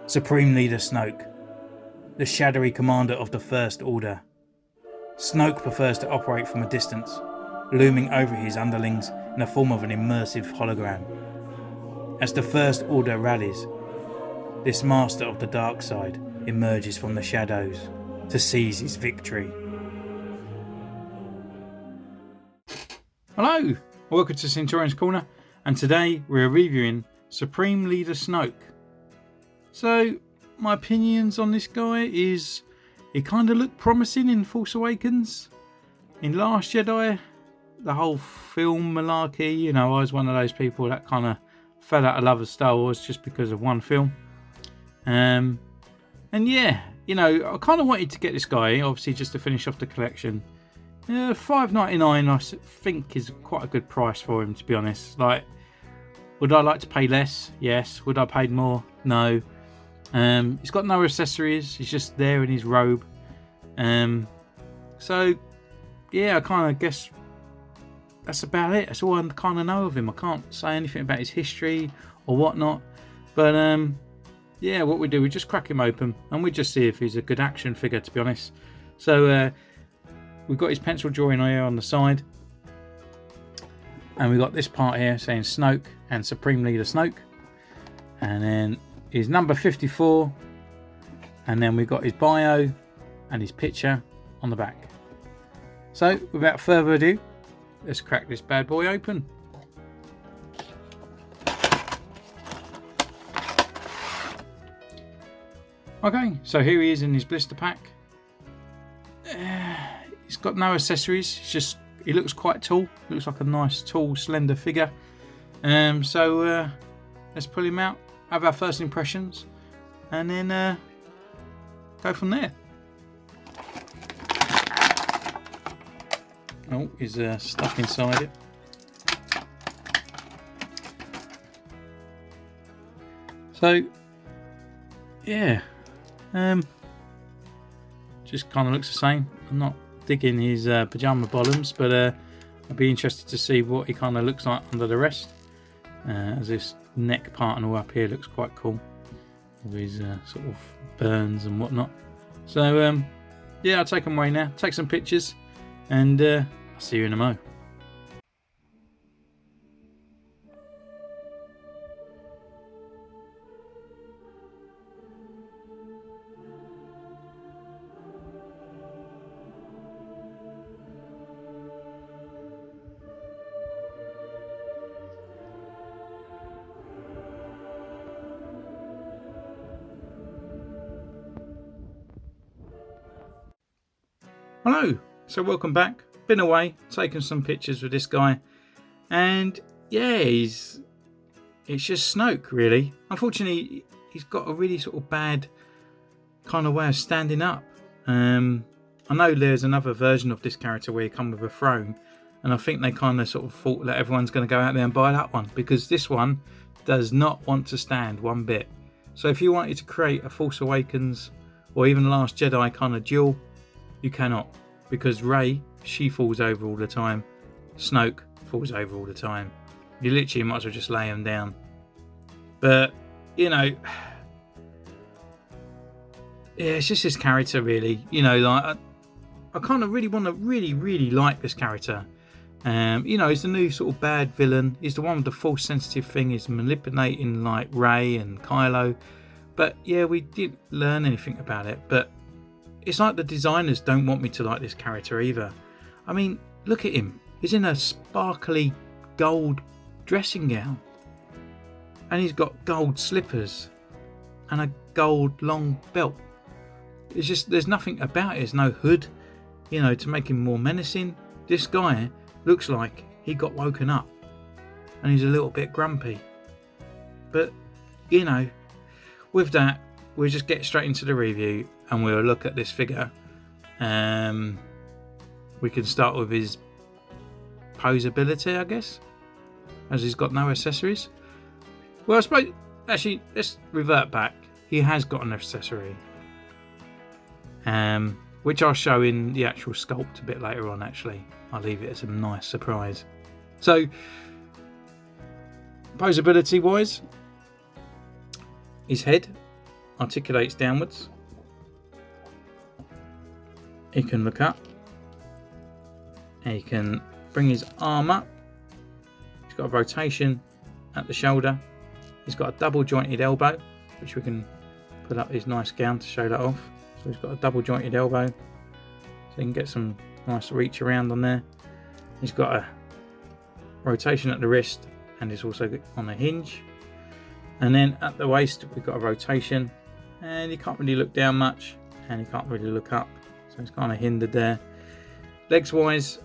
Supreme Leader Snoke, the shadowy commander of the First Order. Snoke prefers to operate from a distance, looming over his underlings in the form of an immersive hologram. As the First Order rallies, this master of the dark side emerges from the shadows to seize his victory. Hello, welcome to Centurion's Corner, and today we're reviewing Supreme Leader Snoke. So, my opinions on this guy is he kind of looked promising in Force Awakens. In Last Jedi, the whole film malarkey, I was one of those people that kind of fell out of love with Star Wars just because of one film. And yeah, I kind of wanted to get this guy, obviously just to finish off the collection. $5.99 I think is quite a good price for him, to be honest. Like, would I like to pay less? Yes. Would I pay more? No. He's got no accessories. He's just there in his robe. So, yeah, I kind of guess that's about it. That's all I kind of know of him. I can't say anything about his history or whatnot. But, yeah, what we do, we just crack him open and we just see if he's a good action figure, to be honest. So, we've got his pencil drawing here on the side. And we've got this part here saying Snoke and Supreme Leader Snoke. And then his number 54, and then we've got his bio and his picture on the back. So without further ado, let's crack this bad boy open. Okay, so here he is in his blister pack. He's got no accessories, he looks quite tall, looks like a nice tall slender figure. So let's pull him out, have our first impressions, and then go from there. Oh, he's stuck inside it. So, yeah, just kind of looks the same. I'm not digging his pajama bottoms, but I'd be interested to see what he kind of looks like under the rest. As this neck part and all up here looks quite cool with his sort of burns and whatnot. So yeah, I'll take him away now, take some pictures, and I'll see you in a mo. Hello, so welcome back. Been away, taking some pictures with this guy, and yeah, it's just Snoke really. Unfortunately, he's got a really sort of bad kind of way of standing up. I know there's another version of this character where he comes with a throne, and I think they kind of sort of thought that everyone's going to go out there and buy that one, because this one does not want to stand one bit. So if you wanted to create a Force Awakens or even Last Jedi kind of duel, you cannot, because Rey, she falls over all the time. Snoke falls over all the time. You literally might as well just lay him down. But, yeah, it's just his character really. Like, I kind of really want to really like this character. He's the new sort of bad villain. He's the one with the force sensitive thing. He's manipulating like Rey and Kylo. But yeah, we didn't learn anything about it. But it's like the designers don't want me to like this character either. I mean, look at him. He's in a sparkly gold dressing gown. And he's got gold slippers. And a gold long belt. It's just, there's nothing about it. There's no hood, to make him more menacing. This guy looks like he got woken up. And he's a little bit grumpy. But, with that, we'll just get straight into the review. And we'll look at this figure. We can start with his posability, I guess, as he's got no accessories. Well, I suppose, actually, let's revert back. He has got an accessory, which I'll show in the actual sculpt a bit later on, actually. I'll leave it as a nice surprise. So, posability-wise, his head articulates downwards. He can look up. He can bring his arm up. He's got a rotation at the shoulder. He's got a double jointed elbow, which we can put up his nice gown to show that off. So he's got a double jointed elbow, so you can get some nice reach around on there. He's got a rotation at the wrist, and it's also on a hinge. And then at the waist, we've got a rotation, and he can't really look down much, and he can't really look up, so it's kind of hindered there. Legs wise,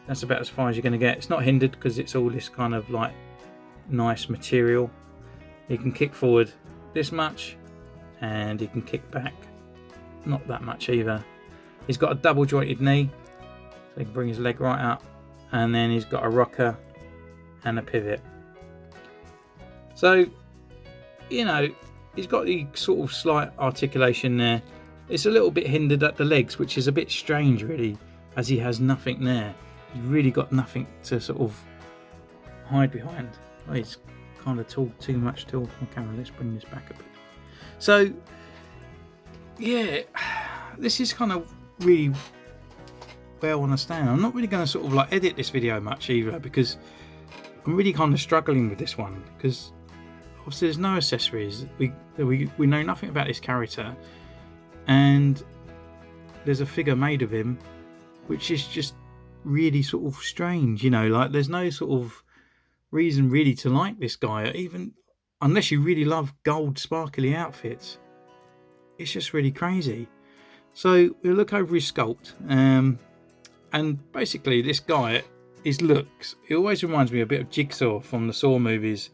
that's about as far as you're going to get. It's not hindered because it's all this kind of like nice material. He can kick forward this much, and he can kick back not that much either. He's got a double jointed knee, so he can bring his leg right up, and then he's got a rocker and a pivot. So, you know, he's got the sort of slight articulation there. It's a little bit hindered at the legs, which is a bit strange really, as he has nothing there. He's really got nothing to sort of hide behind. Oh, he's kind of too much tilt on camera. Let's bring this back a bit. So, yeah, this is kind of really where I want to stand. I'm not really going to sort of like edit this video much either, because I'm really kind of struggling with this one, because obviously there's no accessories. We know nothing about this character, and there's a figure made of him, which is just really sort of strange, you know, like there's no sort of reason really to like this guy, even unless you really love gold sparkly outfits. It's just really crazy. So we'll look over his sculpt, and basically this guy, his looks, it always reminds me a bit of Jigsaw from the Saw movies,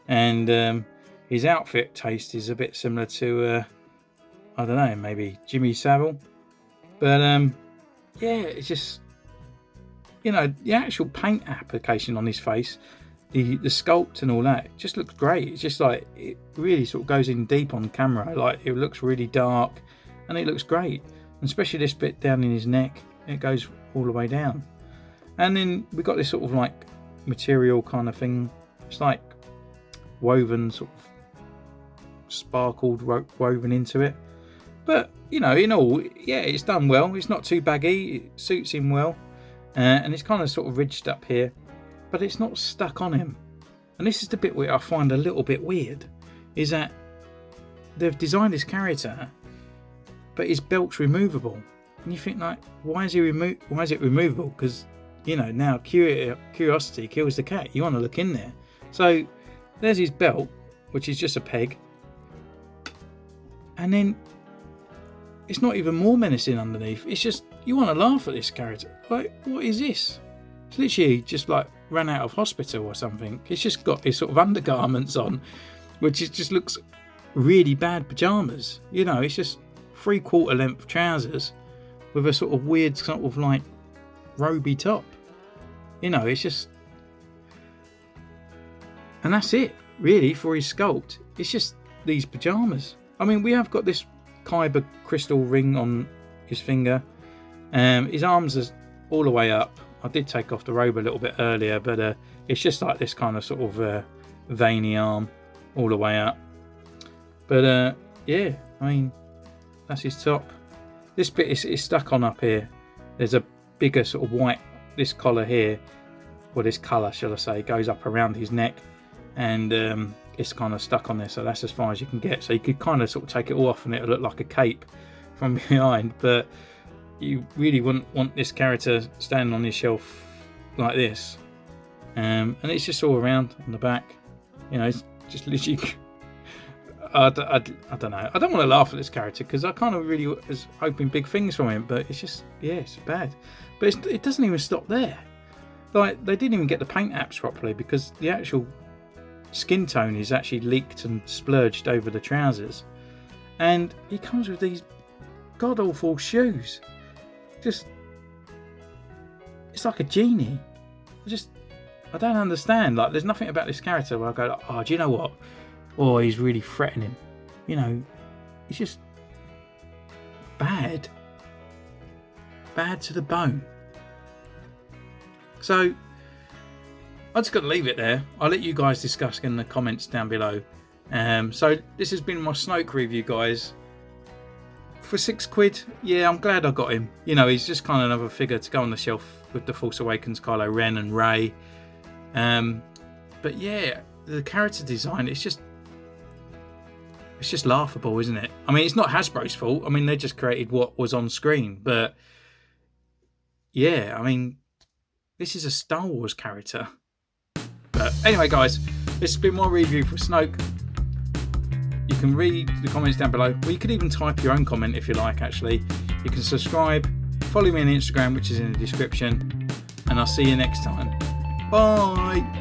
and his outfit taste is a bit similar to I don't know, maybe Jimmy Savile. But yeah, it's just, you know, the actual paint application on his face, the sculpt and all that, it just looks great. It's just like, it really sort of goes in deep on camera. Like, it looks really dark and it looks great. And especially this bit down in his neck, it goes all the way down. And then we got this sort of like material kind of thing. It's like woven, sort of sparkled, woven into it. But, you know, in all, yeah, it's done well. It's not too baggy. It suits him well. And it's kind of sort of ridged up here, but it's not stuck on him. And this is the bit where I find a little bit weird, is that they've designed this character, but his belt's removable. And you think, like, why is it removable? Because, you know, now curiosity kills the cat. You want to look in there. So there's his belt, which is just a peg. And then it's not even more menacing underneath. It's just, you want to laugh at this character. Like, what is this? It's literally just like ran out of hospital or something. It's just got his sort of undergarments on, which just looks really bad pajamas. You know, it's just 3/4 length trousers with a sort of weird sort of like roby top. You know, it's just, and that's it really for his sculpt. It's just these pajamas. I mean, we have got this Kyber crystal ring on his finger. His arms are all the way up. I did take off the robe a little bit earlier, but it's just like this kind of sort of veiny arm all the way up. But yeah, I mean, that's his top. This bit is stuck on up here. There's a bigger sort of white, this collar here, or this colour shall I say, goes up around his neck, and it's kind of stuck on there, so that's as far as you can get. So you could kind of sort of take it all off and it'll look like a cape from behind, but you really wouldn't want this character standing on his shelf like this. And it's just all around on the back, you know, it's just literally I don't know, I don't want to laugh at this character because I kind of really was hoping big things from him, but it's just, yeah, it's bad. But it doesn't even stop there. Like, they didn't even get the paint apps properly, because the actual skin tone is actually leaked and splurged over the trousers, and he comes with these god awful shoes. Just, it's like a genie. I don't understand. Like, there's nothing about this character where I go, like, oh, do you know what? Oh, he's really threatening. You know, he's just bad to the bone. So I'm just going to leave it there. I'll let you guys discuss in the comments down below So this has been my Snoke review, guys. For £6, yeah, I'm glad I got him. You know, he's just kind of another figure to go on the shelf with the Force Awakens, Kylo Ren and Rey. But yeah, the character design, it's just laughable, isn't it? I mean, it's not Hasbro's fault. I mean, they just created what was on screen. But yeah, I mean, this is a Star Wars character. But anyway, guys, this has been my review for Snoke. You can read the comments down below, or you could even type your own comment if you like, actually. You can subscribe, follow me on Instagram, which is in the description, and I'll see you next time. Bye!